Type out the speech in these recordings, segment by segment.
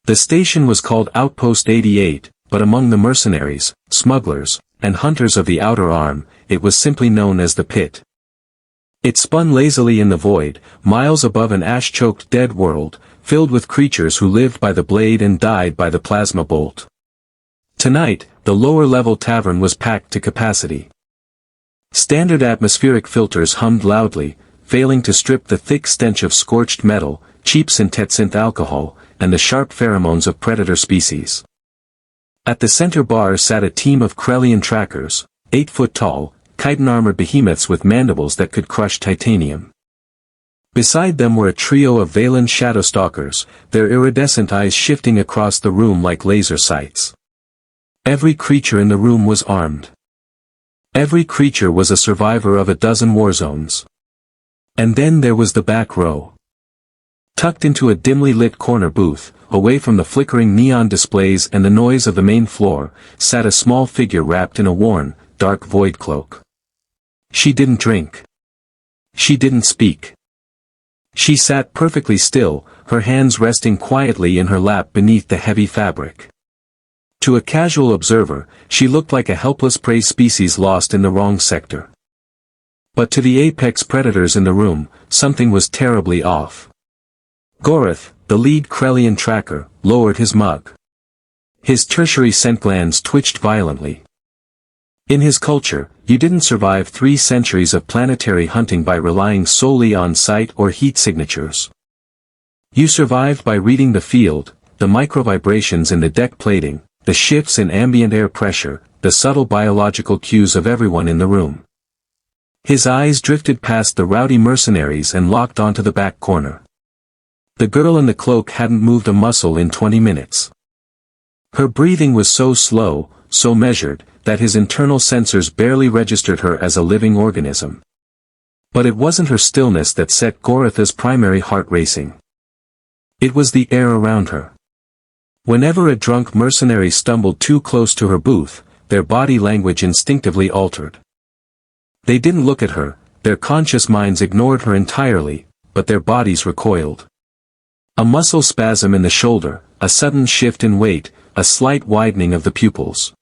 The station was called Outpost 88, but among the mercenaries, smugglers, and hunters of the Outer Arm, it was simply known as the Pit. It spun lazily in the void, miles above an ash-choked dead world, filled with creatures who lived by the blade and died by the plasma bolt. Tonight, the lower-level tavern was packed to capacity. Standard atmospheric filters hummed loudly, failing to strip the thick stench of scorched metal, cheap synth alcohol, and the sharp pheromones of predator species. At the center bar sat a team of Krellian trackers, 8 foot tall, chitin-armored behemoths with mandibles that could crush titanium. Beside them were a trio of Valen shadow stalkers, their iridescent eyes shifting across the room like laser sights. Every creature in the room was armed. Every creature was a survivor of a dozen war zones. And then there was the back row. Tucked into a dimly lit corner booth, away from the flickering neon displays and the noise of the main floor, sat a small figure wrapped in a worn, dark void cloak. She didn't drink. She didn't speak. She sat perfectly still, her hands resting quietly in her lap beneath the heavy fabric. To a casual observer, she looked like a helpless prey species lost in the wrong sector. But to the apex predators in the room, something was terribly off. Gorath, the lead Krellian tracker, lowered his mug. His tertiary scent glands twitched violently. In his culture, you didn't survive 3 centuries of planetary hunting by relying solely on sight or heat signatures. You survived by reading the field, the microvibrations in the deck plating, the shifts in ambient air pressure, the subtle biological cues of everyone in the room. His eyes drifted past the rowdy mercenaries and locked onto the back corner. The girl in the cloak hadn't moved a muscle in 20 minutes. Her breathing was so slow, so measured, that his internal sensors barely registered her as a living organism. But it wasn't her stillness that set Gorath's primary heart racing. It was the air around her. Whenever a drunk mercenary stumbled too close to her booth, their body language instinctively altered. They didn't look at her, their conscious minds ignored her entirely, but their bodies recoiled. A muscle spasm in the shoulder, a sudden shift in weight, a slight widening of the pupils.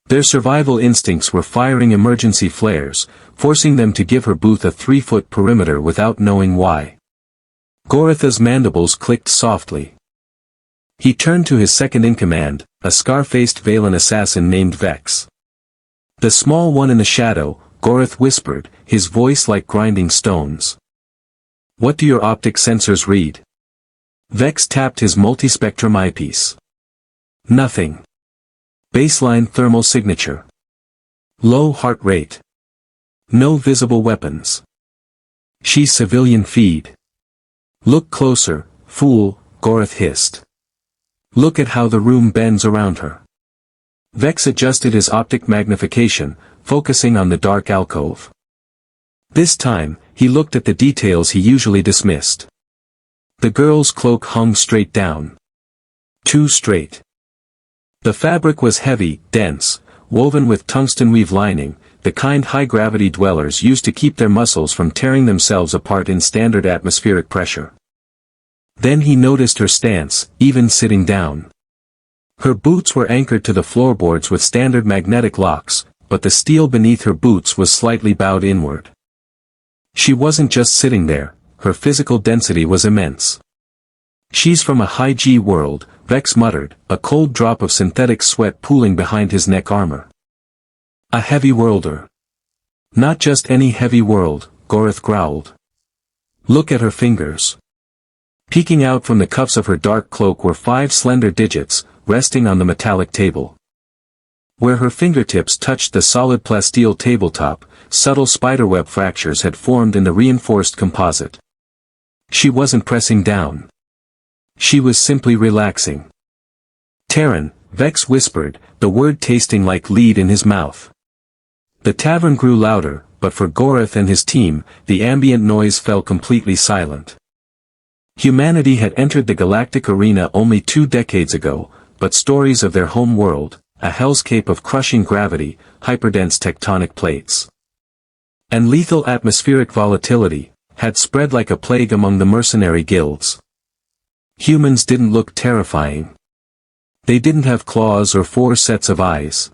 Their survival instincts were firing emergency flares, forcing them to give her booth a 3-foot perimeter without knowing why. Gorath's mandibles clicked softly. He turned to his second-in-command, a scar-faced Valen assassin named Vex. The small one in the shadow, Gorath whispered, his voice like grinding stones. "What do your optic sensors read?" Vex tapped his multispectrum eyepiece. "Nothing. Baseline thermal signature. Low heart rate. No visible weapons. She's civilian feed." "Look closer, fool," Gorath hissed. "Look at how the room bends around her." Vex adjusted his optic magnification, focusing on the dark alcove. This time, he looked at the details he usually dismissed. The girl's cloak hung straight down. Too straight. The fabric was heavy, dense, woven with tungsten weave lining, the kind high-gravity dwellers used to keep their muscles from tearing themselves apart in standard atmospheric pressure. Then he noticed her stance, even sitting down. Her boots were anchored to the floorboards with standard magnetic locks, but the steel beneath her boots was slightly bowed inward. She wasn't just sitting there, her physical density was immense. "She's from a high-G world," Vex muttered, a cold drop of synthetic sweat pooling behind his neck armor. "A heavy worlder." "Not just any heavy world," Gorath growled. "Look at her fingers." Peeking out from the cuffs of her dark cloak were 5 slender digits, resting on the metallic table. Where her fingertips touched the solid plasteel tabletop, subtle spiderweb fractures had formed in the reinforced composite. She wasn't pressing down. She was simply relaxing. "Terran," Vex whispered, the word tasting like lead in his mouth. The tavern grew louder, but for Gorath and his team, the ambient noise fell completely silent. Humanity had entered the galactic arena only 2 decades ago, but stories of their home world, a hellscape of crushing gravity, hyperdense tectonic plates, and lethal atmospheric volatility, had spread like a plague among the mercenary guilds. Humans didn't look terrifying. They didn't have claws or 4 sets of eyes.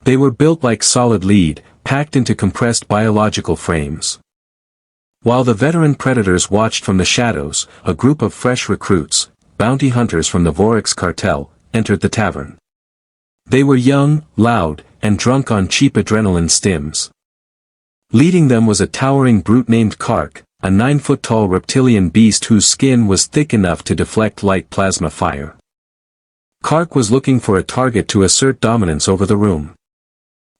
They were built like solid lead, packed into compressed biological frames. While the veteran predators watched from the shadows, a group of fresh recruits, bounty hunters from the Vorax cartel, entered the tavern. They were young, loud, and drunk on cheap adrenaline stims. Leading them was a towering brute named Kark, a 9-foot-tall reptilian beast whose skin was thick enough to deflect light plasma fire. Kark was looking for a target to assert dominance over the room.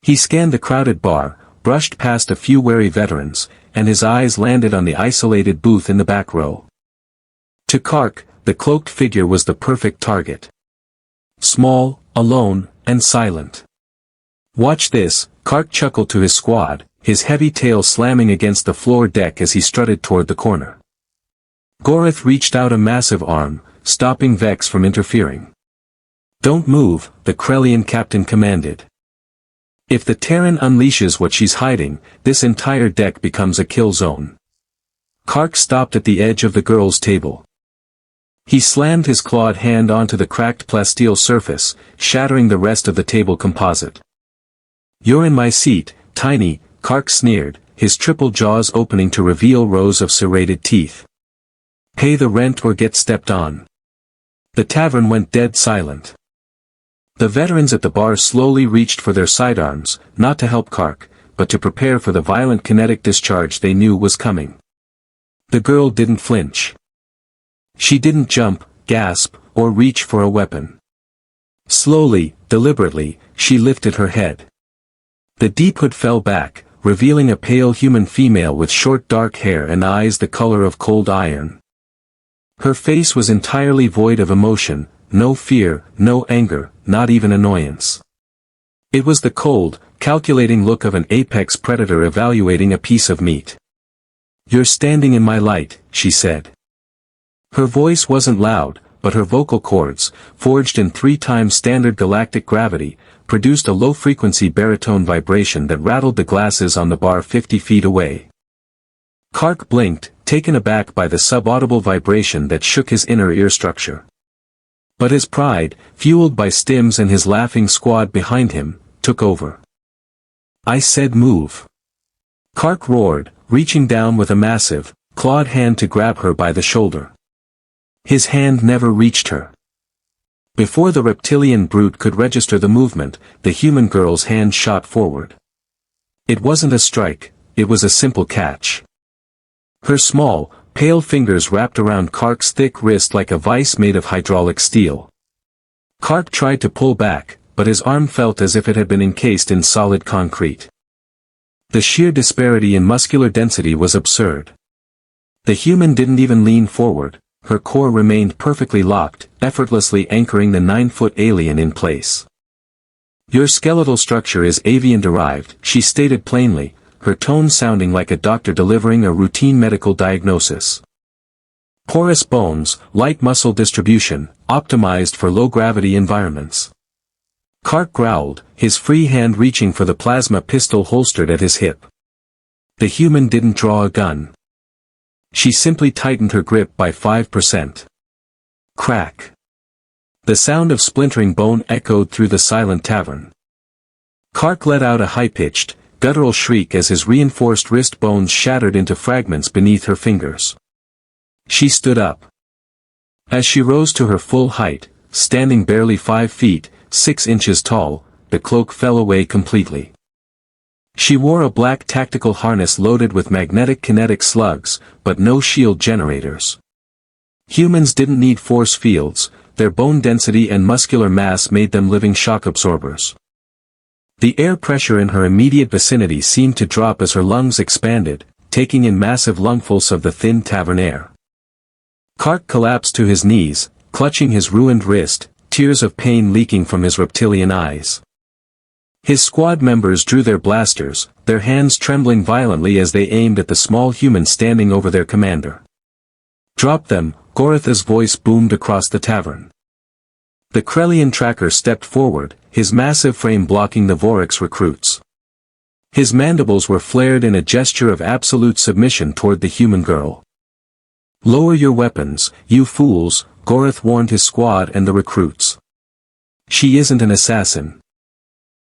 He scanned the crowded bar, brushed past a few wary veterans, and his eyes landed on the isolated booth in the back row. To Kark, the cloaked figure was the perfect target. Small, alone, and silent. "Watch this," Kark chuckled to his squad, his heavy tail slamming against the floor deck as he strutted toward the corner. Gorith reached out a massive arm, stopping Vex from interfering. "Don't move," the Krellian captain commanded. "If the Terran unleashes what she's hiding, this entire deck becomes a kill zone." Kark stopped at the edge of the girl's table. He slammed his clawed hand onto the cracked plasteel surface, shattering the rest of the table composite. "You're in my seat, Tiny," Kark sneered, his triple jaws opening to reveal rows of serrated teeth. "Pay the rent or get stepped on." The tavern went dead silent. The veterans at the bar slowly reached for their sidearms, not to help Kark, but to prepare for the violent kinetic discharge they knew was coming. The girl didn't flinch. She didn't jump, gasp, or reach for a weapon. Slowly, deliberately, she lifted her head. The deep hood fell back, revealing a pale human female with short dark hair and eyes the color of cold iron. Her face was entirely void of emotion, no fear, no anger, not even annoyance. It was the cold, calculating look of an apex predator evaluating a piece of meat. "You're standing in my light," she said. Her voice wasn't loud, but her vocal cords, forged in 3 times standard galactic gravity, produced a low-frequency baritone vibration that rattled the glasses on the bar 50 feet away. Kark blinked, taken aback by the subaudible vibration that shook his inner ear structure. But his pride, fueled by stims and his laughing squad behind him, took over. "I said move." Kark roared, reaching down with a massive, clawed hand to grab her by the shoulder. His hand never reached her. Before the reptilian brute could register the movement, the human girl's hand shot forward. It wasn't a strike, it was a simple catch. Her small, pale fingers wrapped around Kark's thick wrist like a vice made of hydraulic steel. Kark tried to pull back, but his arm felt as if it had been encased in solid concrete. The sheer disparity in muscular density was absurd. The human didn't even lean forward. Her core remained perfectly locked, effortlessly anchoring the 9-foot alien in place. "Your skeletal structure is avian-derived," she stated plainly, her tone sounding like a doctor delivering a routine medical diagnosis. "Porous bones, light muscle distribution, optimized for low-gravity environments." Kark growled, his free hand reaching for the plasma pistol holstered at his hip. The human didn't draw a gun. She simply tightened her grip by 5%. Crack. The sound of splintering bone echoed through the silent tavern. Kark let out a high-pitched, guttural shriek as his reinforced wrist bones shattered into fragments beneath her fingers. She stood up. As she rose to her full height, standing barely 5 feet, 6 inches tall, the cloak fell away completely. She wore a black tactical harness loaded with magnetic kinetic slugs, but no shield generators. Humans didn't need force fields, their bone density and muscular mass made them living shock absorbers. The air pressure in her immediate vicinity seemed to drop as her lungs expanded, taking in massive lungfuls of the thin tavern air. Kark collapsed to his knees, clutching his ruined wrist, tears of pain leaking from his reptilian eyes. His squad members drew their blasters, their hands trembling violently as they aimed at the small human standing over their commander. "Drop them," Goritha's voice boomed across the tavern. The Krellian tracker stepped forward, his massive frame blocking the Vorax recruits. His mandibles were flared in a gesture of absolute submission toward the human girl. Lower your weapons, you fools, Goreth warned his squad and the recruits. She isn't an assassin.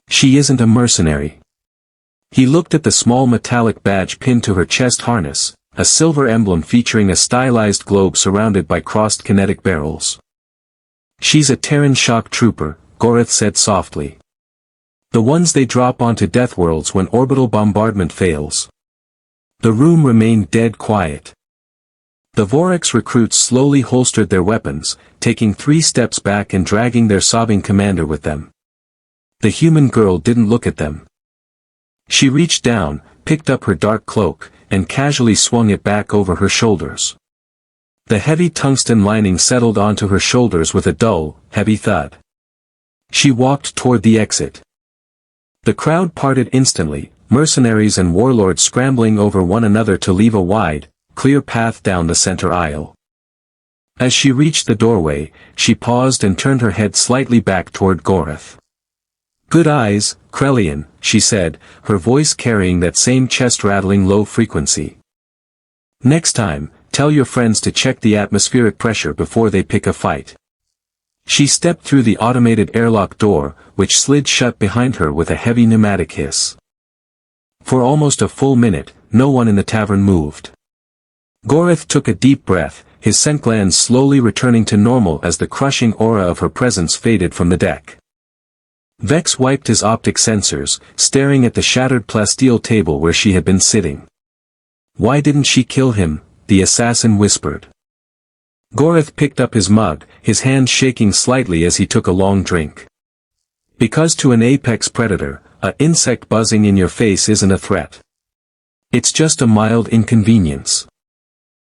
She isn't a mercenary. He looked at the small metallic badge pinned to her chest harness, a silver emblem featuring a stylized globe surrounded by crossed kinetic barrels. She's a Terran shock trooper, Goreth said softly. The ones they drop onto Deathworlds when orbital bombardment fails. The room remained dead quiet. The Vorax recruits slowly holstered their weapons, taking 3 steps back and dragging their sobbing commander with them. The human girl didn't look at them. She reached down, picked up her dark cloak, and casually swung it back over her shoulders. The heavy tungsten lining settled onto her shoulders with a dull, heavy thud. She walked toward the exit. The crowd parted instantly, mercenaries and warlords scrambling over one another to leave a wide, clear path down the center aisle. As she reached the doorway, she paused and turned her head slightly back toward Goreth. "Good eyes, Krelian," she said, her voice carrying that same chest-rattling low frequency. "Next time, tell your friends to check the atmospheric pressure before they pick a fight." She stepped through the automated airlock door, which slid shut behind her with a heavy pneumatic hiss. For almost a full minute, no one in the tavern moved. Goreth took a deep breath, his scent glands slowly returning to normal as the crushing aura of her presence faded from the deck. Vex wiped his optic sensors, staring at the shattered plasteel table where she had been sitting. "Why didn't she kill him?" the assassin whispered. Goreth picked up his mug, his hand shaking slightly as he took a long drink. "Because to an apex predator, a insect buzzing in your face isn't a threat. It's just a mild inconvenience."